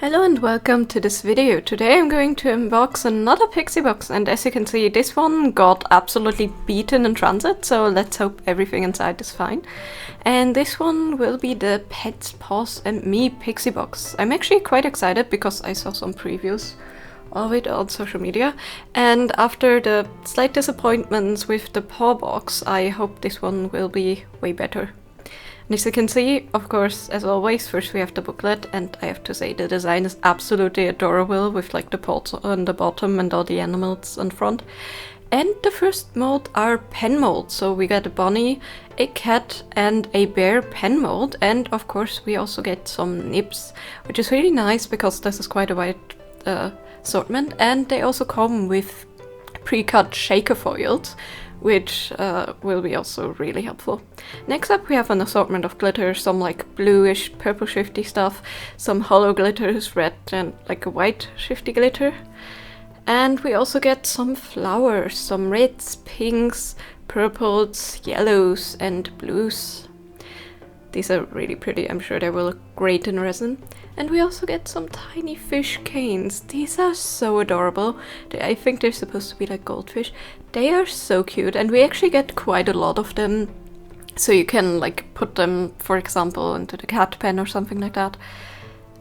Hello and welcome to this video. Today I'm going to unbox another Pixie box, and as you can see this one got absolutely beaten in transit, so let's hope everything inside is fine. And this one will be the Pets, Paws and Me Pixie box. I'm actually quite excited because I saw some previews of it on social media, and after the slight disappointments with the Paw box, I hope this one will be way better. And as you can see, of course, as always, first we have the booklet, and I have to say the design is absolutely adorable with like the pots on the bottom and all the animals on front. And the first mold are pen molds, so we get a bunny, a cat and a bear pen mold, and of course we also get some nibs, which is really nice because this is quite a wide assortment, and they also come with pre-cut shaker foils, which will be also really helpful. Next up we have an assortment of glitters, some like bluish, purple shifty stuff, some hollow glitters, red and like a white shifty glitter. And we also get some flowers, some reds, pinks, purples, yellows and blues. These are really pretty, I'm sure they will look great in resin. And we also get some tiny fish canes. These are so adorable. I think they're supposed to be like goldfish. They are so cute, and we actually get quite a lot of them. So you can like put them, for example, into the cat pen or something like that.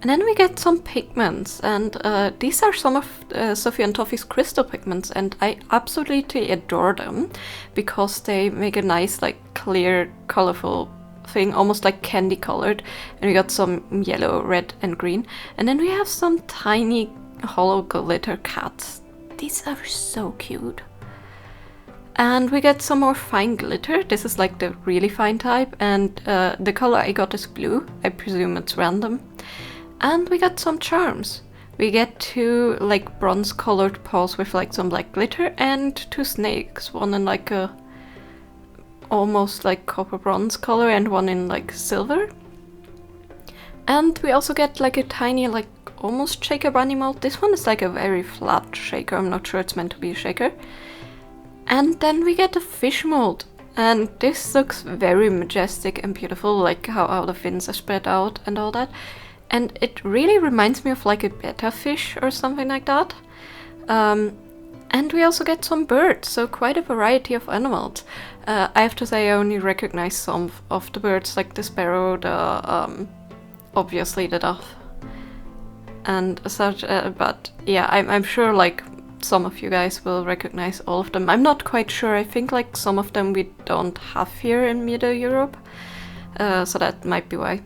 And then we get some pigments, and these are some of Sophie and Toffee's crystal pigments, and I absolutely adore them because they make a nice like clear, colorful thing, almost like candy colored. And we got some yellow, red and green, and then we have some tiny hollow glitter cats. These are so cute. And we get some more fine glitter. This is like the really fine type, and the color I got is blue. I presume it's random. And we got some charms. We get two like bronze colored paws with like some black glitter, and two snakes, one in like a almost like copper bronze color and one in like silver. And we also get like a tiny like almost shaker bunny mold. This one is like a very flat shaker, I'm not sure it's meant to be a shaker. And then we get a fish mold, and this looks very majestic and beautiful, like how the fins are spread out and all that. And it really reminds me of like a betta fish or something like that. And we also get some birds, so quite a variety of animals. I have to say I only recognize some of the birds, like the sparrow, the obviously the dove, and such. But yeah, I'm sure like some of you guys will recognize all of them. I'm not quite sure. I think like some of them we don't have here in Middle Europe, so that might be why.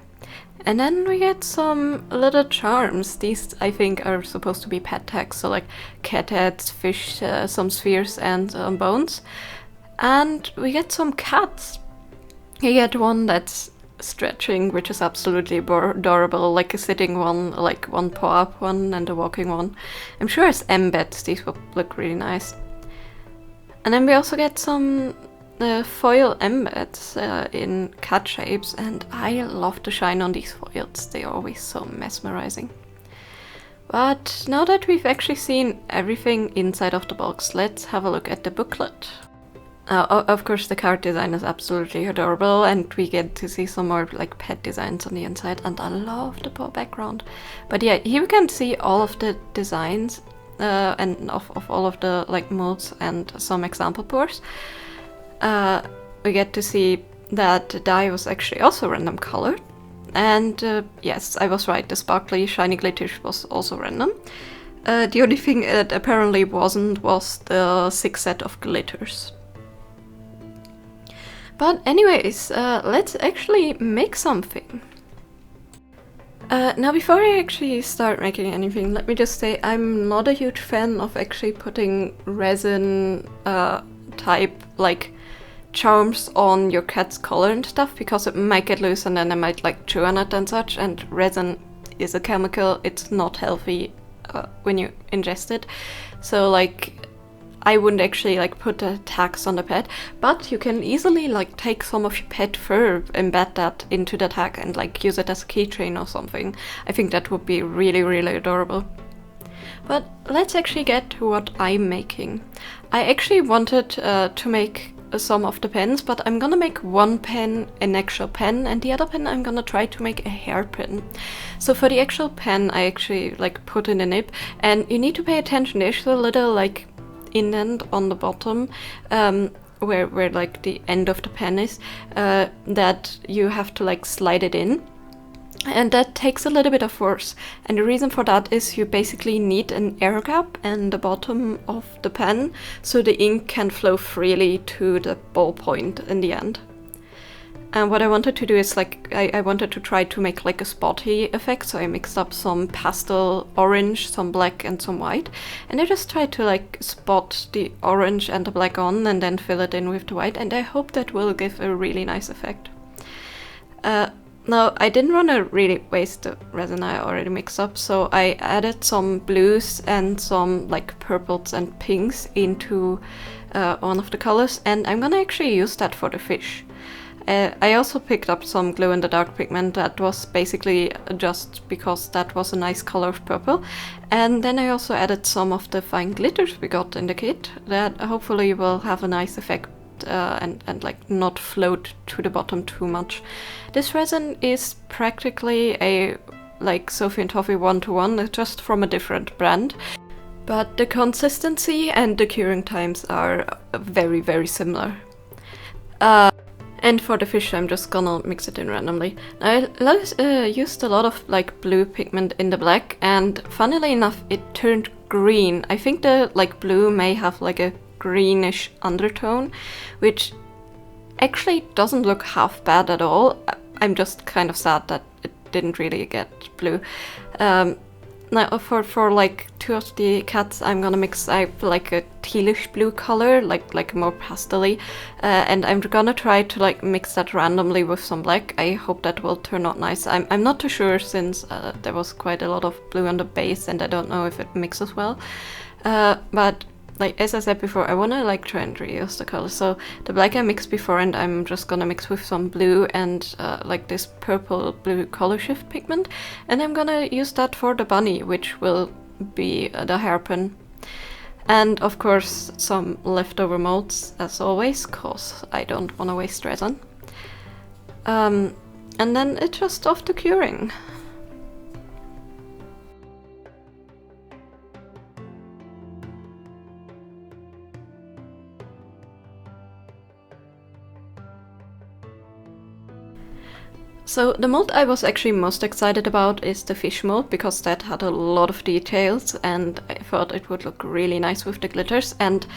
And then we get some little charms. These I think are supposed to be pet tags, so like cat heads, fish, some spheres and bones. And we get some cats. You get one that's stretching, which is absolutely adorable, like a sitting one, like one paw up one and a walking one. I'm sure as embeds these will look really nice. And then we also get some foil embeds in cat shapes, and I love the shine on these foils. They are always so mesmerizing. But now that we've actually seen everything inside of the box, let's have a look at the booklet. Of course the card design is absolutely adorable, and we get to see some more like pet designs on the inside, and I love the paw background. But yeah, here we can see all of the designs and of all of the like molds and some example pours. We get to see that the die was actually also random colored, and yes, I was right, the sparkly shiny glitter was also random. The only thing it apparently wasn't was the 6 set of glitters. But anyways, let's actually make something. Now before I actually start making anything, let me just say I'm not a huge fan of actually putting resin type like charms on your cat's collar and stuff, because it might get loose and then they might like chew on it and such, and resin is a chemical, it's not healthy when you ingest it. So like I wouldn't actually like put the tags on the pet, but you can easily like take some of your pet fur, embed that into the tag and like use it as a keychain or something. I think that would be really, really adorable. But let's actually get to what I'm making. I actually wanted to make some of the pens, but I'm gonna make one pen an actual pen, and the other pen I'm gonna try to make a hairpin. So for the actual pen, I actually like put in a nib, and you need to pay attention. There's a little like indent on the bottom where like the end of the pen is, that you have to like slide it in. And that takes a little bit of force. And the reason for that is you basically need an air gap in the bottom of the pen so the ink can flow freely to the ballpoint in the end. And what I wanted to do is like, I wanted to try to make like a spotty effect, so I mixed up some pastel orange, some black and some white. And I just tried to like spot the orange and the black on and then fill it in with the white, and I hope that will give a really nice effect. Now, I didn't want to really waste the resin I already mixed up, so I added some blues and some like purples and pinks into one of the colors, and I'm gonna actually use that for the fish. I also picked up some glow-in-the-dark pigment that was basically just because that was a nice color of purple. And then I also added some of the fine glitters we got in the kit that hopefully will have a nice effect and like not float to the bottom too much. This resin is practically a like Sophie and Toffee 1-to-1, just from a different brand. But the consistency and the curing times are very, very similar. And for the fish, I'm just gonna mix it in randomly. I used a lot of like blue pigment in the black, and funnily enough, it turned green. I think the like blue may have like a greenish undertone, which actually doesn't look half bad at all. I'm just kind of sad that it didn't really get blue. Now for like two of the cats, I'm gonna mix up like a tealish blue color, like more pastel-y, and I'm gonna try to like mix that randomly with some black. I hope that will turn out nice. I'm not too sure, since there was quite a lot of blue on the base, and I don't know if it mixes well. But like as I said before, I wanna like try and reuse the colors. So the black I mixed before, and I'm just gonna mix with some blue and like this purple blue color shift pigment, and I'm gonna use that for the bunny, which will be the hairpin. And of course some leftover molds as always, cause I don't wanna waste resin. And then it's just off to curing. So the mold I was actually most excited about is the fish mold, because that had a lot of details and I thought it would look really nice with the glitters, and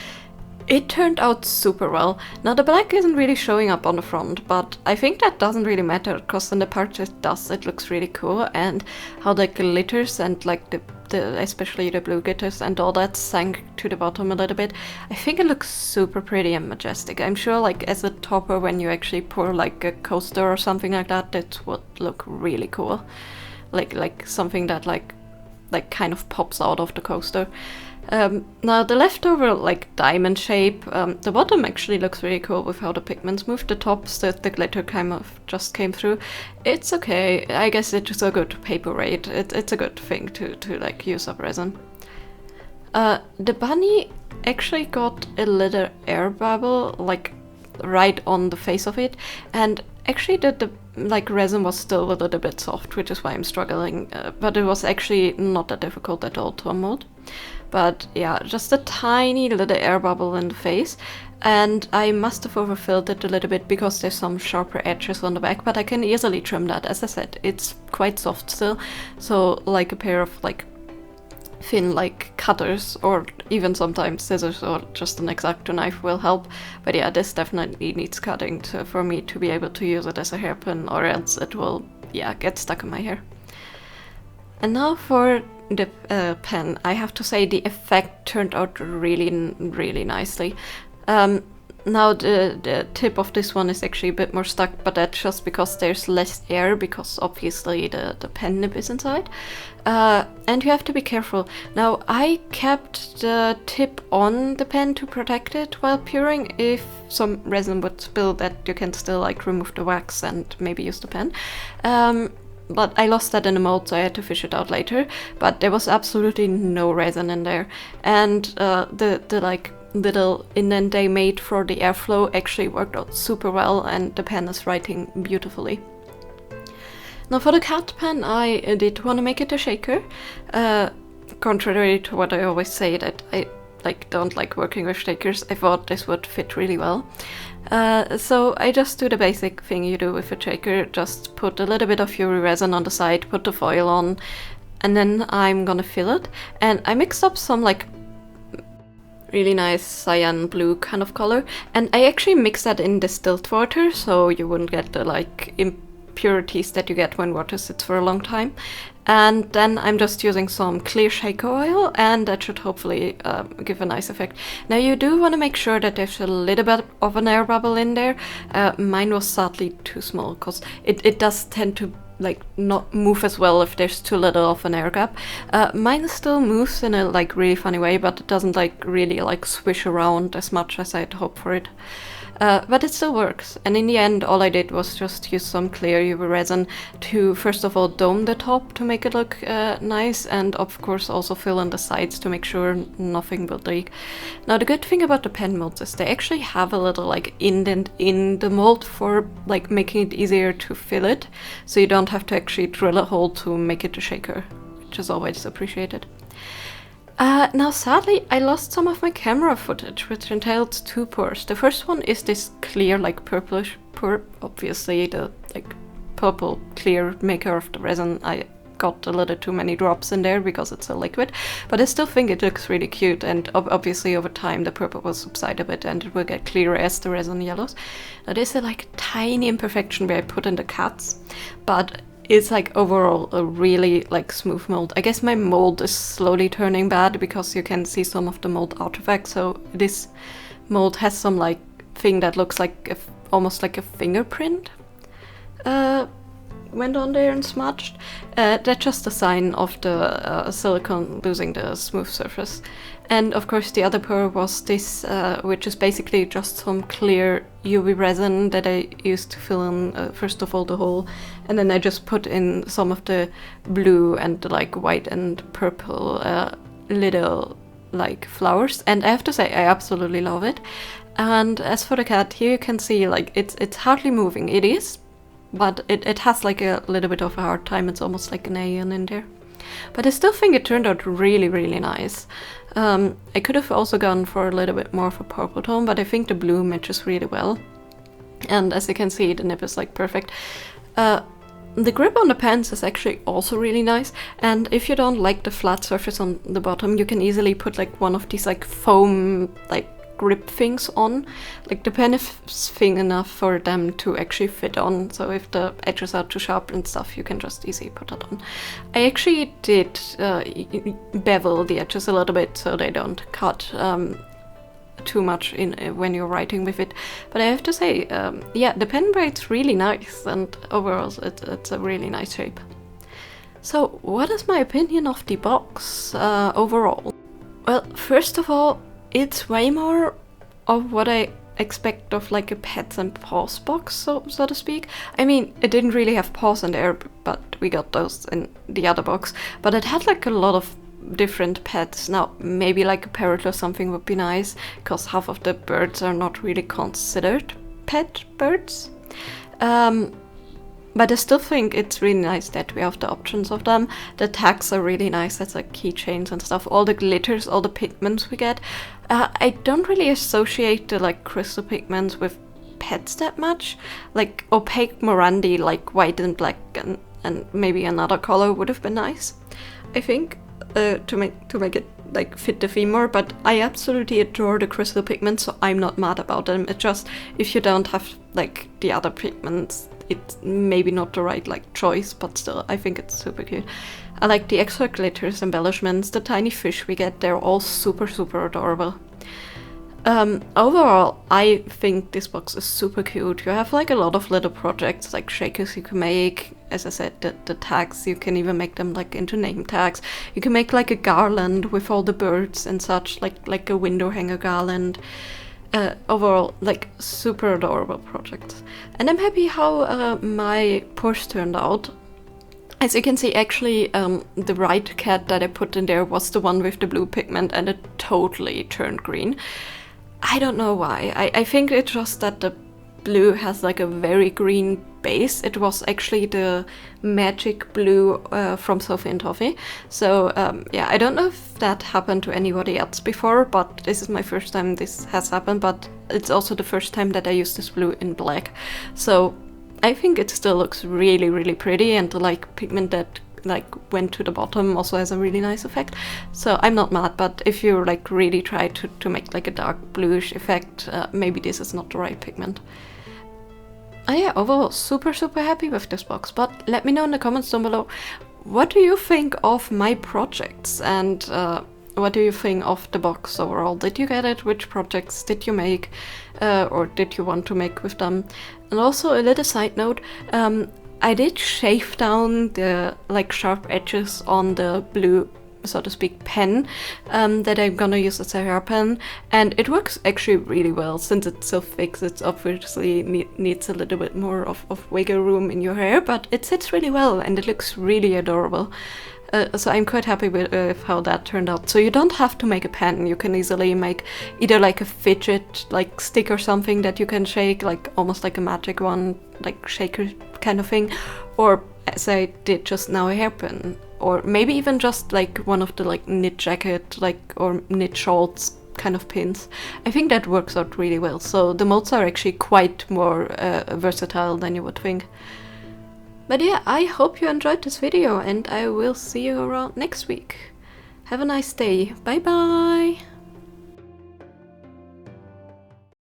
it turned out super well. Now the black isn't really showing up on the front, but I think that doesn't really matter, because in the parts it does, it looks really cool, and how the glitters and like the especially the blue glitters and all that sank to the bottom a little bit. I think it looks super pretty and majestic. I'm sure like as a topper, when you actually pour like a coaster or something like that, it would look really cool. Like something that like kind of pops out of the coaster. Now the leftover like diamond shape, the bottom actually looks really cool with how the pigments move. The tops, the glitter kind of just came through. It's okay, I guess it's a good paper weight. It's a good thing to like use up resin. The bunny actually got a little air bubble like right on the face of it, and actually the like resin was still a little bit soft, which is why I'm struggling, but it was actually not that difficult at all to mold. But yeah, just a tiny little air bubble in the face, and I must have overfilled it a little bit because there's some sharper edges on the back, but I can easily trim that. As I said, it's quite soft still, so like a pair of like thin like cutters, or even sometimes scissors or just an X-Acto knife will help. But yeah, this definitely needs cutting for me to be able to use it as a hairpin, or else it will get stuck in my hair. And now for the pen, I have to say the effect turned out really nicely. Now the tip of this one is actually a bit more stuck, but that's just because there's less air, because obviously the pen nib is inside. And you have to be careful. Now I kept the tip on the pen to protect it while puring. If some resin would spill, that you can still like remove the wax and maybe use the pen. But I lost that in the mold, so I had to fish it out later. But there was absolutely no resin in there, and the like little indent they made for the airflow actually worked out super well, and the pen is writing beautifully. Now for the cat pen, I did want to make it a shaker. Contrary to what I always say that I don't like working with shakers, I thought this would fit really well. So I just do the basic thing you do with a shaker, just put a little bit of UV resin on the side, put the foil on, and then I'm gonna fill it. And I mixed up some like really nice cyan blue kind of color, and I actually mixed that in distilled water so you wouldn't get the like impurities that you get when water sits for a long time. And then I'm just using some clear shaker oil, and that should hopefully give a nice effect. Now you do want to make sure that there's a little bit of an air bubble in there. Mine was sadly too small, because it does tend to like not move as well if there's too little of an air gap. Mine still moves in a like really funny way, but it doesn't like really like swish around as much as I'd hoped for it. But it still works, and in the end all I did was just use some clear UV resin to first of all dome the top to make it look nice, and of course also fill in the sides to make sure nothing will leak. Now the good thing about the pen molds is they actually have a little like indent in the mold for like making it easier to fill it, so you don't have to actually drill a hole to make it a shaker, which is always appreciated. Now sadly I lost some of my camera footage, which entailed two pours. The first one is this clear like purplish pour, obviously the like purple clear maker of the resin. I got a little too many drops in there because it's a liquid, but I still think it looks really cute, and obviously over time the purple will subside a bit and it will get clearer as the resin yellows. Now there's a like tiny imperfection where I put in the cuts, but it's like overall a really like smooth mold. I guess my mold is slowly turning bad because you can see some of the mold artifacts. So this mold has some like thing that looks like almost like a fingerprint went on there and smudged. That's just a sign of the silicone losing the smooth surface. And of course the other pour was this, which is basically just some clear UV resin that I used to fill in first of all the hole, and then I just put in some of the blue and the like white and purple little like flowers, and I have to say I absolutely love it. And as for the cat, here you can see like it's hardly moving. It is, but it has like a little bit of a hard time. It's almost like an alien in there. But I still think it turned out really, really nice. I could have also gone for a little bit more of a purple tone, but I think the blue matches really well. And as you can see, the nib is like perfect. The grip on the pens is actually also really nice, and if you don't like the flat surface on the bottom, you can easily put like one of these like foam like grip things on. Like the pen is thin enough for them to actually fit on, so if the edges are too sharp and stuff, you can just easily put that on. I actually did bevel the edges a little bit so they don't cut too much in when you're writing with it, but I have to say yeah, the pen writes really nice, and overall it's a really nice shape. So what is my opinion of the box overall? Well, first of all, it's way more of what I expect of like a Pets and Paws box, so to speak. I mean, it didn't really have paws in there, but we got those in the other box. But it had like a lot of different pets. Now, maybe like a parrot or something would be nice, because half of the birds are not really considered pet birds. But I still think it's really nice that we have the options of them. The tags are really nice, that's like keychains and stuff. All the glitters, all the pigments we get. I don't really associate the like crystal pigments with pets that much. Like opaque Morandi, like white and black and maybe another color would have been nice, I think, to make it like fit the theme more. But I absolutely adore the crystal pigments, so I'm not mad about them. It's just if you don't have like the other pigments, it's maybe not the right like choice, but still I think it's super cute. I like the extra glitters, embellishments, the tiny fish we get, they're all super adorable. Overall, I think this box is super cute. You have like a lot of little projects, like shakers you can make. As I said, the tags, you can even make them like into name tags. You can make like a garland with all the birds and such, like a window hanger garland. Overall, like super adorable projects. And I'm happy how my pours turned out. As you can see, actually, the right cat that I put in there was the one with the blue pigment, and it totally turned green. I don't know why. I think it's just that the blue has like a very green base. It was actually the magic blue from Sophie and Toffee. So yeah, I don't know if that happened to anybody else before, but this is my first time this has happened, but it's also the first time that I use this blue in black. So I think it still looks really, really pretty, and the like pigment that like went to the bottom also has a really nice effect. So I'm not mad, but if you like really try to make like a dark bluish effect, maybe this is not the right pigment. Yeah, overall super happy with this box, but let me know in the comments down below, what do you think of my projects, and what do you think of the box overall? Did you get it? Which projects did you make, or did you want to make with them? And also a little side note, I did shave down the like sharp edges on the blue, so to speak, pen that I'm gonna use as a hair pen, and it works actually really well. Since it's so thick, it obviously needs a little bit more of wiggle room in your hair, but it sits really well and it looks really adorable. So I'm quite happy with how that turned out. So you don't have to make a pen, you can easily make either like a fidget like stick or something that you can shake, like almost like a magic wand, like shaker kind of thing, or as I did just now, a hairpin, or maybe even just like one of the like knit jacket like or knit shorts kind of pins. I think that works out really well. So the molds are actually quite more versatile than you would think. But yeah, I hope you enjoyed this video, and I will see you around next week. Have a nice day. Bye bye!